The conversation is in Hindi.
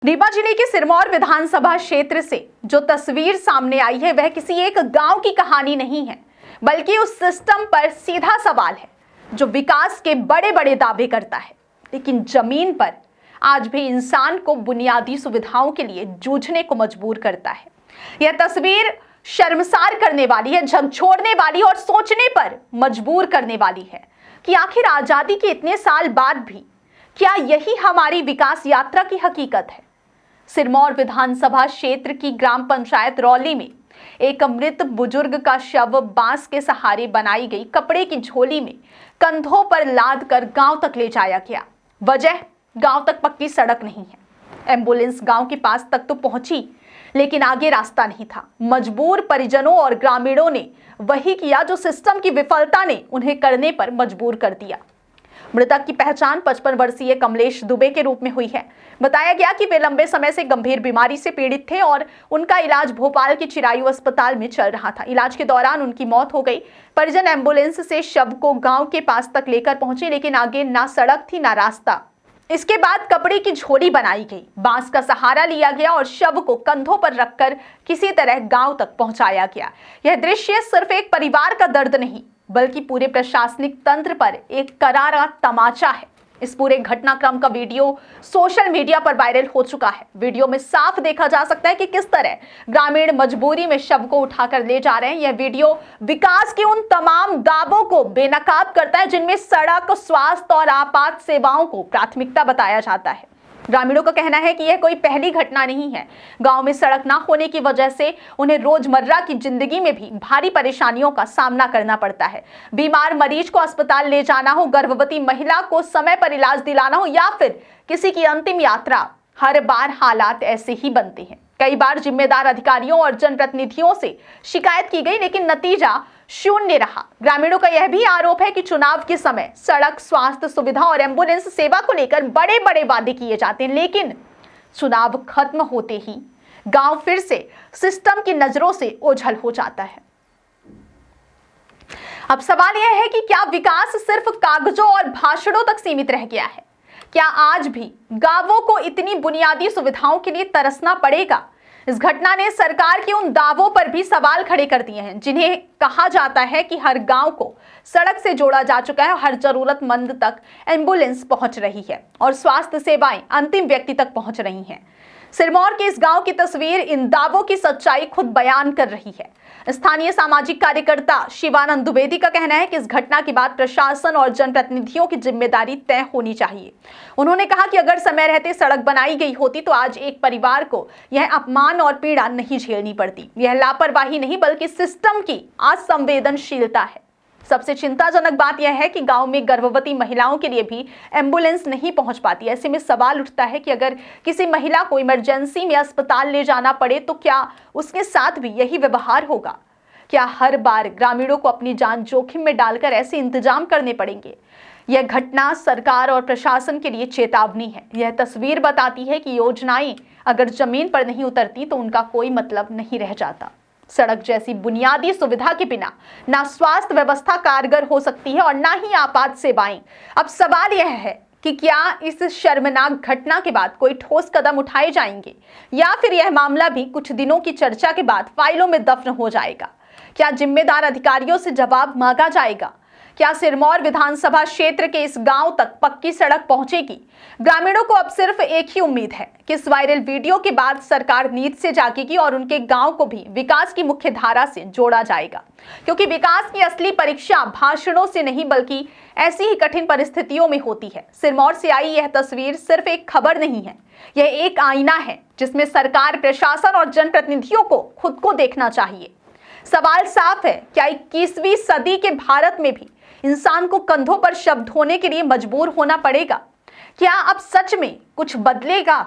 रीवा जिले के सिरमौर विधानसभा क्षेत्र से जो तस्वीर सामने आई है वह किसी एक गांव की कहानी नहीं है, बल्कि उस सिस्टम पर सीधा सवाल है जो विकास के बड़े बड़े दावे करता है, लेकिन जमीन पर आज भी इंसान को बुनियादी सुविधाओं के लिए जूझने को मजबूर करता है। यह तस्वीर शर्मसार करने वाली है, झकझोरने वाली और सोचने पर मजबूर करने वाली है कि आखिर आजादी के इतने साल बाद भी क्या यही हमारी विकास यात्रा की हकीकत है। सिरमौर विधानसभा क्षेत्र की ग्राम पंचायत रौली में एक मृत बुजुर्ग का शव बांस के सहारे बनाई गई कपड़े की झोली में कंधों पर लाद कर गांव तक ले जाया गया। वजह, गांव तक पक्की सड़क नहीं है। एम्बुलेंस गांव के पास तक तो पहुंची, लेकिन आगे रास्ता नहीं था। मजबूर परिजनों और ग्रामीणों ने वही किया जो सिस्टम की विफलता ने उन्हें करने पर मजबूर कर दिया। मृतक की पहचान 55 वर्षीय कमलेश दुबे के रूप में हुई है। बताया गया कि वे लंबे समय से गंभीर बीमारी से पीड़ित थे और उनका इलाज भोपाल के चिरायु अस्पताल में चल रहा था। इलाज के दौरान उनकी मौत हो गई। परिजन एम्बुलेंस से शव को गांव के पास तक लेकर पहुंचे, लेकिन आगे ना सड़क थी ना रास्ता। इसके बाद कपड़े की झोली बनाई गई, बांस का सहारा लिया गया और शव को कंधों पर रखकर किसी तरह गांव तक पहुंचाया गया। यह दृश्य सिर्फ एक परिवार का दर्द नहीं, बल्कि पूरे प्रशासनिक तंत्र पर एक करारा तमाचा है। इस पूरे घटनाक्रम का वीडियो सोशल मीडिया पर वायरल हो चुका है। वीडियो में साफ देखा जा सकता है कि किस तरह ग्रामीण मजबूरी में शव को उठाकर ले जा रहे हैं। यह वीडियो विकास के उन तमाम दावों को बेनकाब करता है जिनमें सड़क, स्वास्थ्य और आपात सेवाओं को प्राथमिकता बताया जाता है। ग्रामीणों का कहना है कि यह कोई पहली घटना नहीं है। गांव में सड़क ना होने की वजह से उन्हें रोजमर्रा की जिंदगी में भी भारी परेशानियों का सामना करना पड़ता है। बीमार मरीज को अस्पताल ले जाना हो, गर्भवती महिला को समय पर इलाज दिलाना हो या फिर किसी की अंतिम यात्रा, हर बार हालात ऐसे ही बनते हैं। कई बार जिम्मेदार अधिकारियों और जनप्रतिनिधियों से शिकायत की गई, लेकिन नतीजा शून्य रहा। ग्रामीणों का यह भी आरोप है कि चुनाव के समय सड़क, स्वास्थ्य सुविधा और एम्बुलेंस सेवा को लेकर बड़े बड़े वादे किए जाते हैं, लेकिन चुनाव खत्म होते ही गांव फिर से सिस्टम की नजरों से ओझल हो जाता है। अब सवाल यह है कि क्या विकास सिर्फ कागजों और भाषणों तक सीमित रह गया है? क्या आज भी गांवों को इतनी बुनियादी सुविधाओं के लिए तरसना पड़ेगा? इस घटना ने सरकार के उन दावों पर भी सवाल खड़े कर दिए हैं जिन्हें कहा जाता है कि हर गांव को सड़क से जोड़ा जा चुका है, हर जरूरतमंद तक एम्बुलेंस पहुंच रही है और स्वास्थ्य सेवाएं अंतिम व्यक्ति तक पहुंच रही हैं। सिरमौर के इस गांव की तस्वीर इन दावों की सच्चाई खुद बयान कर रही है। स्थानीय सामाजिक कार्यकर्ता शिवानंद द्विवेदी का कहना है कि इस घटना के बाद प्रशासन और जनप्रतिनिधियों की जिम्मेदारी तय होनी चाहिए। उन्होंने कहा कि अगर समय रहते सड़क बनाई गई होती तो आज एक परिवार को यह अपमान और पीड़ा नहीं झेलनी पड़ती। यह लापरवाही नहीं बल्कि सिस्टम की असंवेदनशीलता है। सबसे चिंताजनक बात यह है कि गांव में गर्भवती महिलाओं के लिए भी एम्बुलेंस नहीं पहुंच पाती। ऐसे में सवाल उठता है कि अगर किसी महिला को इमरजेंसी में अस्पताल ले जाना पड़े तो क्या उसके साथ भी यही व्यवहार होगा? क्या हर बार ग्रामीणों को अपनी जान जोखिम में डालकर ऐसे इंतजाम करने पड़ेंगे? यह घटना सरकार और प्रशासन के लिए चेतावनी है। यह तस्वीर बताती है कि योजनाएं अगर जमीन पर नहीं उतरती तो उनका कोई मतलब नहीं रह जाता। सड़क जैसी बुनियादी सुविधा के बिना ना स्वास्थ्य व्यवस्था कारगर हो सकती है और ना ही आपात सेवाएं। अब सवाल यह है कि क्या इस शर्मनाक घटना के बाद कोई ठोस कदम उठाए जाएंगे या फिर यह मामला भी कुछ दिनों की चर्चा के बाद फाइलों में दफन हो जाएगा? क्या जिम्मेदार अधिकारियों से जवाब मांगा जाएगा? क्या सिरमौर विधानसभा क्षेत्र के इस गांव तक पक्की सड़क पहुंचेगी? ग्रामीणों को अब सिर्फ एक ही उम्मीद है कि इस वायरल वीडियो के बाद सरकार नींद से जागेगी और उनके गांव को भी विकास की मुख्य धारा से जोड़ा जाएगा, क्योंकि विकास की असली परीक्षा भाषणों से नहीं बल्कि ऐसी ही कठिन परिस्थितियों में होती है। सिरमौर से आई यह तस्वीर सिर्फ एक खबर नहीं है, यह एक आईना है जिसमें सरकार, प्रशासन और जनप्रतिनिधियों को खुद को देखना चाहिए। सवाल साफ है, क्या 21वीं सदी के भारत में भी इंसान को कंधों पर शव ढोने के लिए मजबूर होना पड़ेगा? क्या अब सच में कुछ बदलेगा?